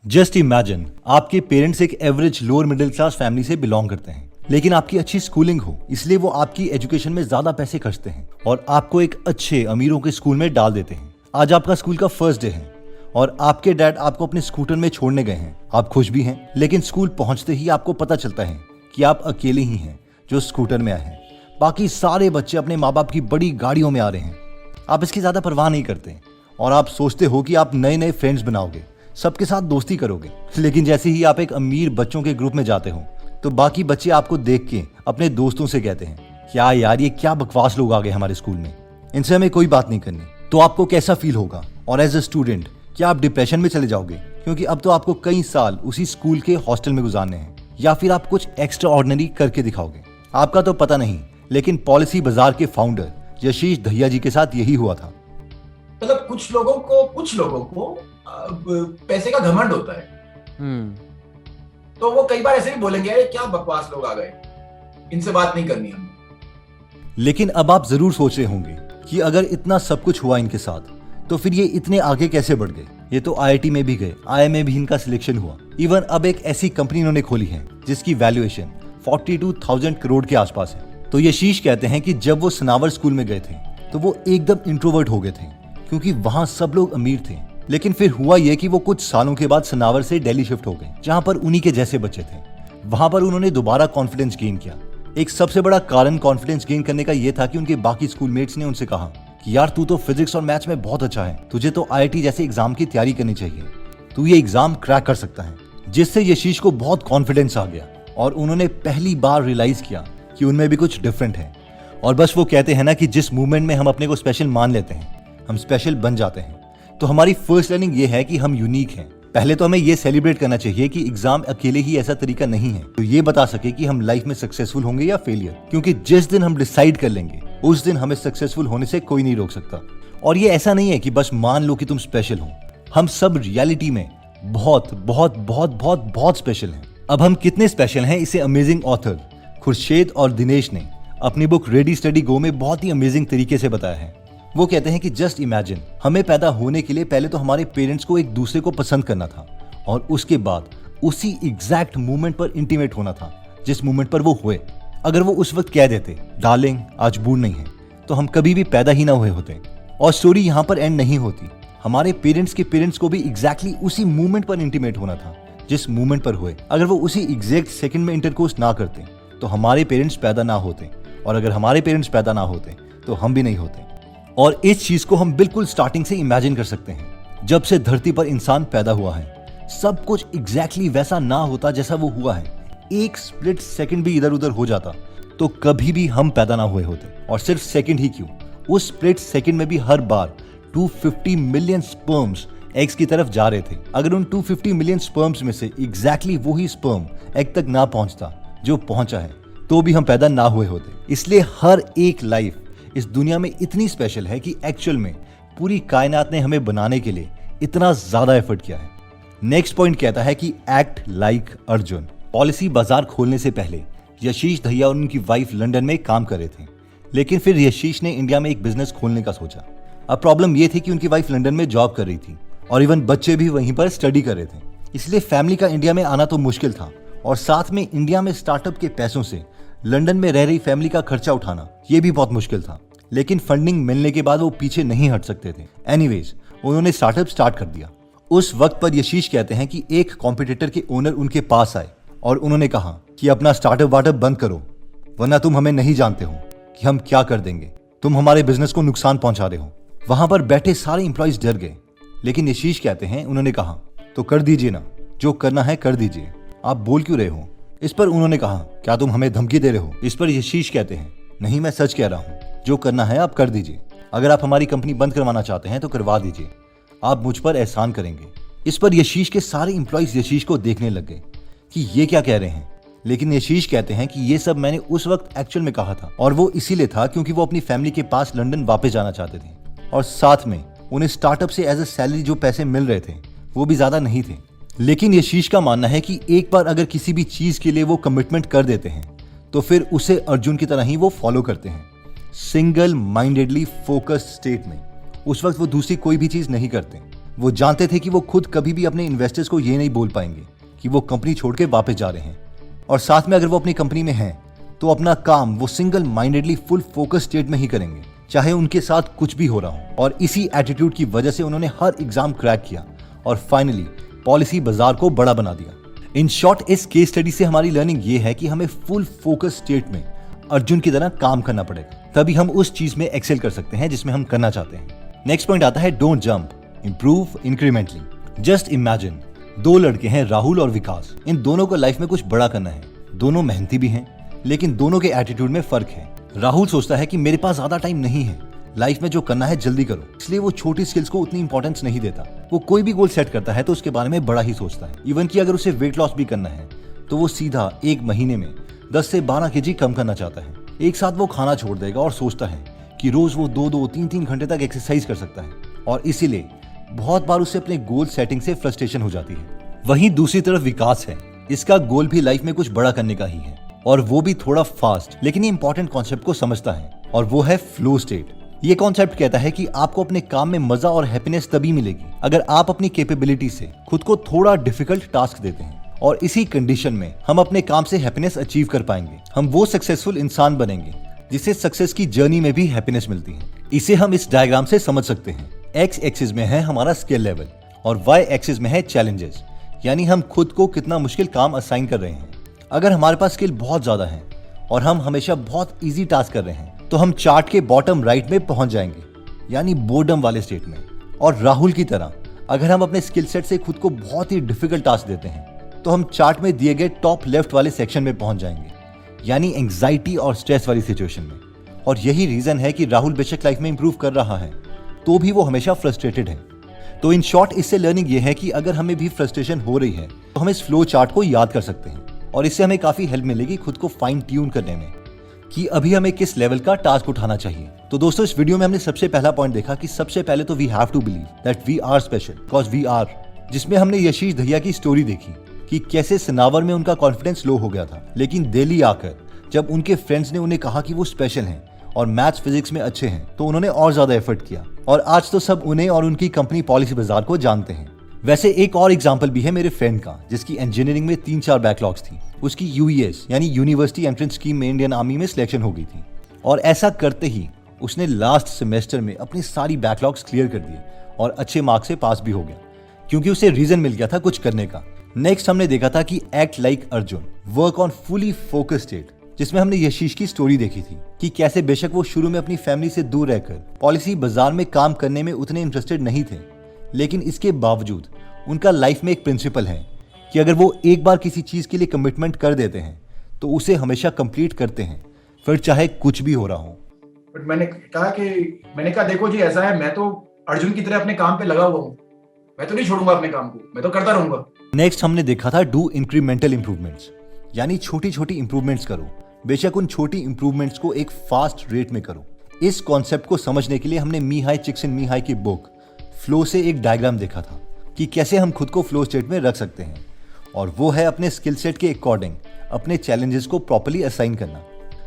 Just imagine आपके parents एक average lower middle class family से बिलोंग करते हैं, लेकिन आपकी अच्छी स्कूलिंग हो इसलिए वो आपकी एजुकेशन में ज्यादा पैसे खर्चते हैं और आपको एक अच्छे अमीरों के स्कूल में डाल देते हैं। आज आपका स्कूल का फर्स्ट डे है और आपके डैड आपको अपने स्कूटर में छोड़ने गए हैं। आप खुश भी हैं, लेकिन स्कूल पहुंचते ही आपको पता चलता है कि आप अकेले ही हैं जो स्कूटर में आए हैं। बाकी सारे बच्चे अपने माँ बाप की बड़ी गाड़ियों में आ रहे हैं। आप इसकी ज्यादा परवाह नहीं करते और आप सोचते हो कि आप नए नए फ्रेंड्स बनाओगे, सबके साथ दोस्ती करोगे। लेकिन जैसे ही आप एक अमीर बच्चों के ग्रुप में जाते हो तो बाकी बच्चे आपको देख के अपने दोस्तों से कहते हैं, क्या यार ये क्या बकवास लोग आ गए हमारे स्कूल में, इनसे हमें कोई बात नहीं करनी। तो आपको कैसा फील होगा? और एज अ स्टूडेंट क्या आप डिप्रेशन में चले जाओगे? क्योंकि अब तो आपको कई साल उसी स्कूल के हॉस्टल में गुजारने हैं, या फिर आप कुछ एक्स्ट्रा ऑर्डिनरी करके दिखाओगे। आपका तो पता नहीं, लेकिन पॉलिसी बाजार के फाउंडर यशीश दहिया जी के साथ यही हुआ था। मतलब कुछ लोगों को पैसे का घमंड होता है। तो वो कई बार ऐसे भी बोलेंगे, अरे क्या बकवास लोग आ गए, इनसे बात नहीं करनी हमने। लेकिन अब आप जरूर सोच रहे होंगे कि अगर इतना सब कुछ हुआ इनके साथ तो फिर ये इतने आगे कैसे बढ़ गए? ये तो आईआईटी में भी गए, आई में भी इनका सिलेक्शन हुआ। इवन अब एक ऐसी कंपनी इन्होंने खोली है जिसकी वैल्यूएशन 42,000 करोड़ के आसपास है। तो यशीश कहते हैं कि जब वो सनावर स्कूल में गए थे तो वो एकदम इंट्रोवर्ट हो गए थे, क्योंकि वहां सब लोग अमीर थे। लेकिन फिर हुआ ये कि वो कुछ सालों के बाद सनावर से दिल्ली शिफ्ट हो गए, जहां पर उन्हीं के जैसे बच्चे थे। वहां पर उन्होंने दोबारा कॉन्फिडेंस गेन किया। एक सबसे बड़ा कारण कॉन्फिडेंस गेन करने का ये था कि उनके बाकी स्कूलमेट्स ने उनसे कहा कि यार तू तो फिजिक्स और मैथ्स में बहुत अच्छा है, तुझे तो आईआईटी जैसे एग्जाम की तैयारी करनी चाहिए, तू ये एग्जाम क्रैक कर सकता है। जिससे यशीश को बहुत कॉन्फिडेंस आ गया और उन्होंने पहली बार रियलाइज किया कि उनमें भी कुछ डिफरेंट है। और बस वो कहते हैं ना कि जिस मूवमेंट में हम अपने को स्पेशल मान लेते हैं, हम स्पेशल बन जाते हैं। तो हमारी फर्स्ट लर्निंग ये है कि हम यूनिक हैं। पहले तो हमें ये सेलिब्रेट करना चाहिए कि एग्जाम अकेले ही ऐसा तरीका नहीं है तो ये बता सके कि हम लाइफ में सक्सेसफुल होंगे या फेलियर। क्योंकि जिस दिन हम डिसाइड कर लेंगे उस दिन हमें सक्सेसफुल होने से कोई नहीं रोक सकता। और ये ऐसा नहीं है कि बस मान लो कि तुम स्पेशल हो, हम सब रियलिटी में बहुत बहुत बहुत बहुत बहुत स्पेशल हैं। अब हम कितने स्पेशल हैं इसे अमेजिंग ऑथर खुर्शेद और दिनेश ने अपनी बुक रेडी स्टडी गो में बहुत ही अमेजिंग तरीके से बताया है। वो कहते हैं कि जस्ट इमेजिन, हमें पैदा होने के लिए पहले तो हमारे पेरेंट्स को एक दूसरे को पसंद करना था और उसके बाद उसी एग्जैक्ट मोमेंट पर इंटीमेट होना था जिस मोमेंट पर वो हुए। अगर वो उस वक्त कह देते डार्लिंग आज मूड नहीं है, तो हम कभी भी पैदा ही ना हुए होते। और स्टोरी यहाँ पर एंड नहीं होती। हमारे पेरेंट्स के पेरेंट्स को भी एग्जैक्टली उसी मोमेंट पर इंटीमेट होना था जिस मोमेंट पर हुए। अगर वो उसी एग्जैक्ट सेकंड में इंटरकोर्स ना करते तो हमारे पेरेंट्स पैदा ना होते, और अगर हमारे पेरेंट्स पैदा ना होते तो हम भी नहीं होते। और इस चीज को हम बिल्कुल स्टार्टिंग से इमेजिन कर सकते हैं। जब से धरती पर इंसान पैदा हुआ है सब कुछ एग्जैक्टली वैसा ना होता जैसा वो हुआ है। एक स्प्लिट सेकंड भी इधर उधर हो जाता तो कभी भी हम पैदा ना हुए होते। और सिर्फ सेकंड ही क्यों, उस स्प्लिट सेकंड में भी हर बार 250 मिलियन स्पर्म्स एग्स की तरफ जा रहे थे। अगर उन 250 मिलियन स्पर्म्स में से एग्जैक्टली वही स्पर्म एग तक ना पहुंचता जो पहुंचा है तो भी हम पैदा ना हुए होते। इसलिए हर एक लाइफ इस दुनिया में इतनी स्पेशल है कि एक्चुअल में पूरी कायनात ने हमें बनाने के लिए इतना ज्यादा एफर्ट किया है। नेक्स्ट पॉइंट कहता है कि एक्ट लाइक अर्जुन। पॉलिसी बाजार खोलने से पहले यशीश दहिया और उनकी वाइफ लंदन में काम कर रहे थे, लेकिन फिर यशीश ने इंडिया में एक बिजनेस खोलने का सोचा। अब प्रॉब्लम यह थी कि उनकी वाइफ लंदन में जॉब कर रही थी और इवन बच्चे भी वहीं पर स्टडी कर रहे थे। इसलिए फैमिली का इंडिया में आना तो मुश्किल था, और साथ में इंडिया में स्टार्टअप के पैसों से लंदन में रह रही फैमिली का खर्चा उठाना ये भी बहुत मुश्किल था। लेकिन फंडिंग मिलने के बाद वो पीछे नहीं हट सकते थे। एनीवेज उन्होंने स्टार्टअप स्टार्ट कर दिया। उस वक्त पर यशीश कहते हैं कि एक कॉम्पिटिटर के ओनर उनके पास आए और उन्होंने कहा कि अपना स्टार्टअप वार्टअप बंद करो, वरना तुम हमें नहीं जानते हो कि हम क्या कर देंगे, तुम हमारे बिजनेस को नुकसान पहुंचा रहे हो। वहां पर बैठे सारे इंप्लॉइज डर गए, लेकिन यशीश कहते हैं उन्होंने कहा तो कर दीजिए ना, जो करना है कर दीजिए, आप बोल क्यों रहे हो? इस पर उन्होंने कहा क्या तुम हमें धमकी दे रहे हो? इस पर यशीश कहते हैं नहीं, मैं सच कह रहा हूं, जो करना है आप कर दीजिए। अगर आप हमारी कंपनी बंद करवाना चाहते हैं तो करवा दीजिए, आप मुझ पर एहसान करेंगे। इस पर यशीश के सारे इंप्लॉइज यशीश को देखने लग गए कि ये क्या कह रहे हैं। लेकिन यशीश कहते हैं कि ये सब मैंने उस वक्त एक्चुअल में कहा था, और वो इसीलिए था क्योंकि वो अपनी फैमिली के पास लंदन वापस जाना चाहते थे, और साथ में उन्हें स्टार्टअप से एज ए सैलरी जो पैसे मिल रहे थे वो भी ज्यादा नहीं थे। लेकिन यशीश का मानना है कि एक बार अगर किसी भी चीज के लिए वो कमिटमेंट कर देते हैं तो फिर उसे अर्जुन की तरह ही वो फॉलो करते हैं, सिंगल माइंडेडली फोकस्ड स्टेट में। उस वक्त वो दूसरी कोई भी चीज नहीं करते, वो जानते थे कि वो खुद कभी भी अपने इन्वेस्टर्स को ये नहीं बोल पाएंगे कि वो कंपनी छोड़ के वापस जा रहे हैं, और साथ में अगर वो अपनी कंपनी में हैं तो अपना काम वो single mindedly full focus state में ही करेंगे, चाहे उनके साथ कुछ भी हो रहा हो। और इसी एटीट्यूड की वजह से उन्होंने हर एग्जाम क्रैक किया और फाइनली पॉलिसी बाजार को बड़ा बना दिया। इन शॉर्ट, इस केस स्टडी से हमारी लर्निंग ये है कि हमें फुल फोकस स्टेट में अर्जुन की तरह काम करना पड़ेगा, तभी हम उस चीज में एक्सेल कर सकते हैं जिसमें हम करना चाहते हैं। नेक्स्ट पॉइंट आता है don't jump, improve incrementally. Just imagine, दो लड़के हैं राहुल और विकास। इन दोनों को लाइफ में कुछ बड़ा करना है, दोनों मेहनती भी हैं, लेकिन दोनों के एटीट्यूड में फर्क है। राहुल सोचता है कि मेरे पास ज्यादा टाइम नहीं है, लाइफ में जो करना है जल्दी करो, इसलिए वो छोटी स्किल्स को उतनी इंपॉर्टेंस नहीं देता। वो कोई भी गोल सेट करता है तो उसके बारे में बड़ा ही सोचता है। इवन कि अगर उसे वेट लॉस भी करना है तो वो सीधा 1 महीने में 10 से 12 kg कम करना चाहता है। एक साथ वो खाना छोड़ देगा और सोचता है कि रोज वो 2-2, 3-3 घंटे तक एक्सरसाइज कर सकता है, और इसीलिए बहुत बार उसे अपने गोल सेटिंग से फ्रस्ट्रेशन हो जाती है। वहीं दूसरी तरफ विकास है, इसका गोल भी लाइफ में कुछ बड़ा करने का ही है, और वो भी थोड़ा फास्ट, लेकिन ये इंपॉर्टेंट कॉन्सेप्ट को समझता है, और वो है फ्लो स्टेट। ये कॉन्सेप्ट कहता है कि आपको अपने काम में मजा और हैप्पीनेस तभी मिलेगी अगर आप अपनी कैपेबिलिटी से खुद को थोड़ा डिफिकल्ट टास्क देते हैं, और इसी कंडीशन में हम अपने काम से हैप्पीनेस अचीव कर पाएंगे। हम वो सक्सेसफुल इंसान बनेंगे जिसे सक्सेस की जर्नी में भी हैप्पीनेस मिलती है। इसे हम इस डायग्राम से समझ सकते हैं। एक्स एक्सिस में है हमारा स्किल लेवल और वाई एक्सिस में है चैलेंजेस, यानी हम खुद को कितना मुश्किल काम असाइन कर रहे हैं। अगर हमारे पास स्किल बहुत ज्यादा है और हम हमेशा बहुत इजी टास्क कर रहे हैं तो हम चार्ट के बॉटम राइट में पहुंच जाएंगे, यानी बोर्डम वाले स्टेट में। और राहुल की तरह अगर हम अपने स्किल सेट से खुद को बहुत ही डिफिकल्ट टास्क देते हैं तो हम चार्ट में दिए गए टॉप लेफ्ट वाले सेक्शन में पहुंच जाएंगे, यानी एंग्जाइटी और स्ट्रेस वाली सिचुएशन में। और यही रीजन है कि राहुल बेशक लाइफ में इंप्रूव कर रहा है तो भी वो हमेशा फ्रस्ट्रेटेड है। तो इन शॉर्ट, इससे लर्निंग ये है कि अगर हमें भी फ्रस्ट्रेशन हो रही है तो हम इस फ्लो चार्ट को याद कर सकते हैं, और इससे हमें काफी हेल्प मिलेगी खुद को फाइन ट्यून करने में कि अभी हमें किस लेवल का टास्क उठाना चाहिए। तो दोस्तों, इस वीडियो में हमने सबसे पहला पॉइंट देखा कि सबसे पहले तो we have to believe that we are special because we are, जिसमें हमने यशीश दहिया की स्टोरी देखी कि कैसे सनावर में उनका कॉन्फिडेंस लो हो गया था, लेकिन दिल्ली आकर जब उनके फ्रेंड्स ने उन्हें कहा कि वो स्पेशल हैं और मैथ्स फिजिक्स में अच्छे हैं तो उन्होंने और ज्यादा एफर्ट किया, और आज तो सब उन्हें और उनकी कंपनी पॉलिसी बाजार को जानते हैं। वैसे एक और एग्जांपल भी है मेरे फ्रेंड का, जिसकी इंजीनियरिंग में 3-4 बैकलॉग्स थी। उसकी यूईएस यानी यूनिवर्सिटी एंट्रेंस स्कीम में इंडियन आर्मी में सिलेक्शन हो गई थी, और ऐसा करते ही उसने लास्ट सेमेस्टर में अपनी सारी बैकलॉग्स क्लियर कर दिए और अच्छे मार्क्स से पास भी हो गया, क्योंकि उसे रीजन मिल गया था कुछ करने का। नेक्स्ट हमने देखा था कि act like Arjun, work on fully focus state, जिसमें हमने यशीश की स्टोरी देखी थी कि कैसे बेशक वो शुरू में अपनी फैमिली से दूर रहकर पॉलिसी बाजार में काम करने में उतने इंटरेस्टेड नहीं थे, लेकिन इसके बावजूद उनका लाइफ में एक प्रिंसिपल है कि अगर वो एक बार किसी चीज के लिए कमिटमेंट कर देते हैं तो उसे हमेशा कंप्लीट करते हैं, फिर चाहे कुछ भी हो रहा हो। बट मैंने कहा देखो जी, ऐसा है, मैं तो अर्जुन की तरह अपने काम पे लगा हुआ हूँ, मैं तो नहीं छोड़ूंगा अपने काम को, मैं तो करता रहूंगा। नेक्स्ट हमने देखा था डू इंक्रीमेंटल इंप्रूवमेंट्स, यानी छोटी छोटी इंप्रूवमेंट्स करो, बेशक उन छोटी इंप्रूवमेंट्स को एक फास्ट रेट में करो। इस कॉन्सेप्ट को समझने के लिए हमने मीहाई चिक्सिनमीहाई की बुक फ्लो से एक डायग्राम देखा था कि कैसे हम खुद को फ्लो स्टेट में रख सकते हैं, और वो है अपने स्किल सेट के अकॉर्डिंग अपने चैलेंजेस को प्रॉपर्ली असाइन करना।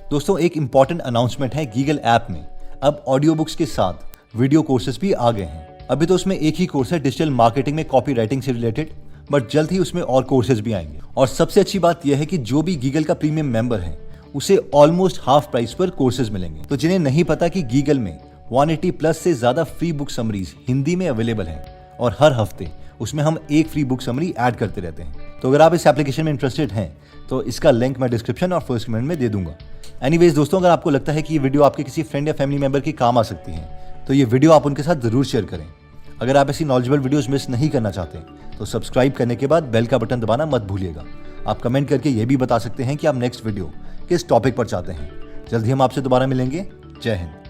दोस्तों, एक इंपॉर्टेंट अनाउंसमेंट है, गीगल ऐप में अब ऑडियो बुक्स के साथ वीडियो कोर्सेज भी आ गए हैं। अभी तो उसमें एक ही कोर्स है डिजिटल मार्केटिंग में कॉपी राइटिंग से रिलेटेड, बट जल्द ही उसमें और कोर्सेज भी आएंगे। और सबसे अच्छी बात यह है कि जो भी गीगल का प्रीमियम मेंबर है उसे ऑलमोस्ट हाफ प्राइस पर कोर्सेज मिलेंगे। तो जिन्हें नहीं पता कि गीगल में 180+ से ज्यादा फ्री बुक समरीज हिंदी में अवेलेबल है, और हर हफ्ते उसमें हम एक फ्री बुक समरी ऐड करते रहते हैं। तो अगर आप इस एप्लीकेशन में इंटरेस्टेड हैं तो इसका लिंक मैं डिस्क्रिप्शन और फर्स्ट कमेंट में दे दूंगा। एनीवेज दोस्तों, अगर आपको लगता है कि ये वीडियो आपके किसी फ्रेंड या फैमिली मेंबर के काम आ सकती है तो ये वीडियो आप उनके साथ जरूर शेयर करें। अगर आप ऐसी नॉलेजेबल वीडियोस मिस नहीं करना चाहते तो सब्सक्राइब करने के बाद बेल का बटन दबाना मत भूलिएगा। आप कमेंट करके ये भी बता सकते हैं कि आप नेक्स्ट वीडियो किस टॉपिक पर चाहते हैं। जल्दी हम आपसे दोबारा मिलेंगे। जय हिंद।